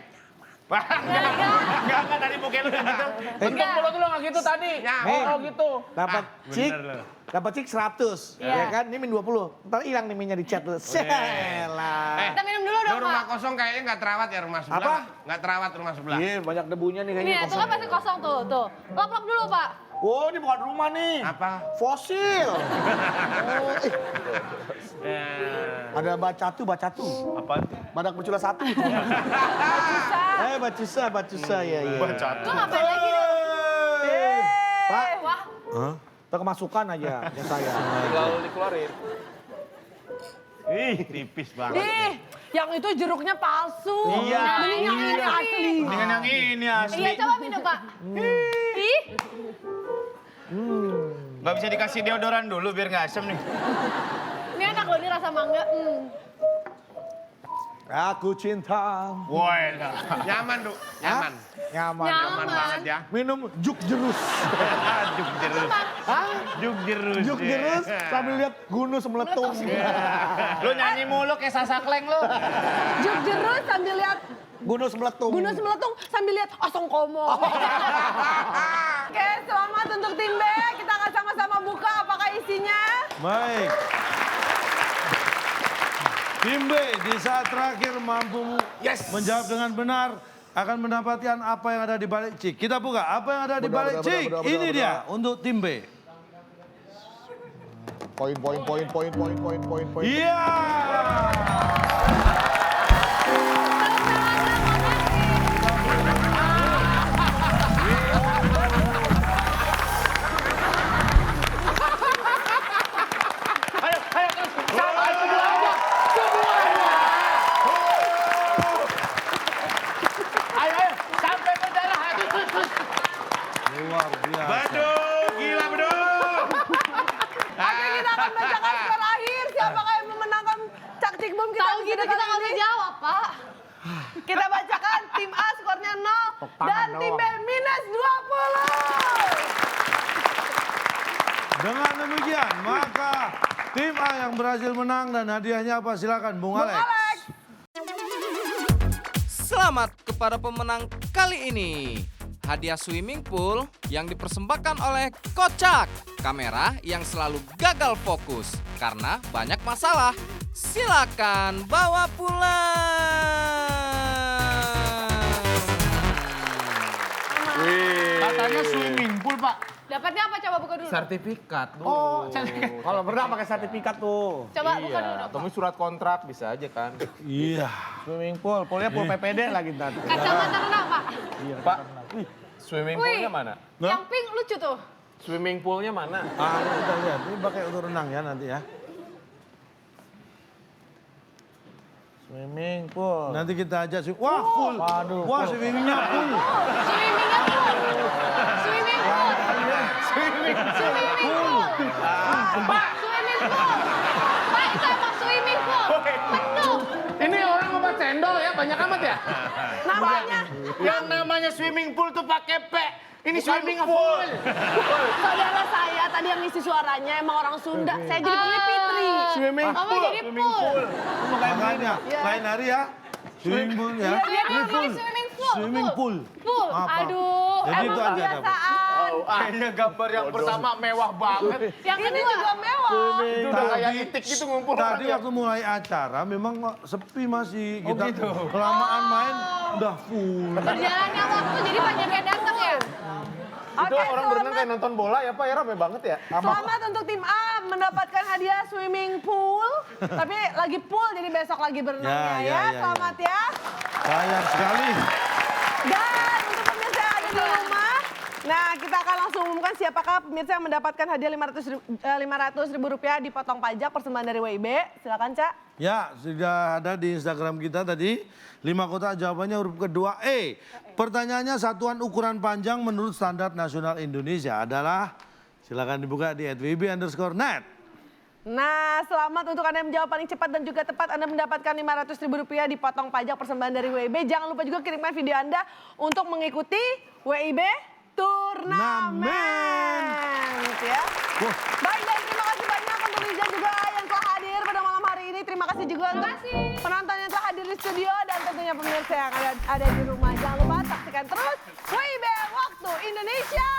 Enggak, tadi mungkin lo gitu. Bentuk mulut lu nggak gitu tadi. Oh gitu. Dapat cik, Bener lo. dapat cik 100. Ya kan, ini min 20. Ntar hilang nih minnya di chat lu. Selah. Kita minum dulu Lo dong, rumah Pak. kosong kayaknya nggak terawat ya rumah sebelah. Apa? Nggak terawat rumah sebelah. Iya, banyak debunya nih Ini kayaknya. ya, tuh kan pasti kosong tuh. Lap-lap dulu, Pak. Oh, ini bukan rumah nih. Apa? Fosil. Oh, Ya. ada bacatu. Apaan? Badak bercula 1. bacusa ya. Lu ngapain lagi nih? Pak, Wah, kemasukan aja ya saya. Tinggal dikeluarin. Ih, tipis banget. Ih, yang itu jeruknya palsu. Iya. Mending yang ini asli. Dengan yang ini asli. iya coba minum, Pak. Ih, Gak bisa dikasih deodoran dulu biar gak asem nih. ini enak loh, ini rasa mangga. Aku cinta. Woi, nyaman, Duk. Nyaman. Nyaman. Nyaman banget ya. Minum juk jerus. Juk jerus. Juk jerus. Juk jerus sambil lihat gunus meletung. Lo nyanyi mulu kayak Sasakleng lo. Juk jeruk sambil lihat Gunus meletung. gunung meletung sambil lihat osong komo. Oke, selamat untuk tim B. Kita akan sama-sama buka apakah isinya. Baik. Tim B di saat terakhir mampu menjawab dengan benar akan mendapatkan apa yang ada di balik cik. Kita buka apa yang ada di balik cik. Ini dia untuk tim B. Poin. Iya. Sampai berdarah. Luar biasa. Baduk, gila Baduk. Oke, kita akan bacakan skor akhir. Siapakah yang memenangkan Cak Cik Boom kita Tahu di gitu sini kita kali nggak ini? bisa jawab, Pak. Kita bacakan tim A skornya 0 dan tim B minus 20. Dengan demikian maka tim A yang berhasil menang dan hadiahnya apa? Silakan Bung Alex. Selamat kepada pemenang kali ini. Hadiah swimming pool yang dipersembahkan oleh Kocak. Kamera yang selalu gagal fokus karena banyak masalah. Silakan bawa pulang. Katanya swimming pool, Pak. Dapatnya apa? Coba buka dulu. Sertifikat dulu. Oh, kalau berenang pakai sertifikat tuh. Coba buka dulu. Iya, atau surat kontrak bisa aja kan. Iya. Swimming pool, poolnya pool PPD lagi ntar. Kacamata renang, Pak. Pak, swimming poolnya mana? Yang pink lucu tuh. Swimming poolnya mana? Kita lihat, ini pakai untuk renang ya nanti ya. Swimming pool. Nanti kita ajak wah full. Waduh. Wah swimmingnya full. Swimmingnya full. Swimming pool. Swimming pool. Pak, swimming pool. Pak, itu emang swimming pool. Penuh. Ini orang obat cendol ya, banyak amat ya? Namanya Yang namanya swimming pool tuh pakai P. Ini swimming pool. saudara saya tadi yang ngisi suaranya emang orang Sunda. Saya jadi punya Fitri. Swimming Apa jadi pool? Makanya lain hari ya. Swimming pool ya. Dia Ini namanya swimming pool. Swimming pool. Pool. Apa? Aduh, Jadi emang itu aja dapat. kebiasaan. Kayaknya gambar yang pertama mewah banget. Yang Ini kedua juga mewah. Itu udah kayak itik gitu ngumpul orang Tadi ya. waktu mulai acara memang sepi masih. Kita kelamaan main udah full. Berjalannya waktu jadi banyak yang datang ya. Itu Oke, orang berenang kayak nonton bola ya Pak, ya rame banget ya. Selamat untuk tim A mendapatkan hadiah swimming pool. Tapi lagi pool jadi besok lagi berenangnya ya. Selamat ya. Sayang sekali. Dan untuk pemirsa yang ada di rumah, nah kita akan langsung umumkan siapakah pemirsa yang mendapatkan hadiah Rp500.000 dipotong pajak persembahan dari WIB. Silakan, Cak. Ya, sudah ada di Instagram kita tadi. 5 kotak jawabannya huruf kedua E. Pertanyaannya satuan ukuran panjang menurut standar nasional Indonesia adalah, silakan dibuka di @wib_net. Nah, selamat untuk Anda yang menjawab paling cepat dan juga tepat. Anda mendapatkan Rp500.000 dipotong pajak persembahan dari WIB. Jangan lupa juga kirimkan video Anda untuk mengikuti WIB Turnamen. Ya. Baik, dan terima kasih banyak untuk Riza juga yang telah hadir pada malam hari ini. Terima kasih juga untuk penonton yang telah hadir di studio dan tentunya pemirsa yang ada di rumah. Jangan lupa saksikan terus WIB Waktu Indonesia.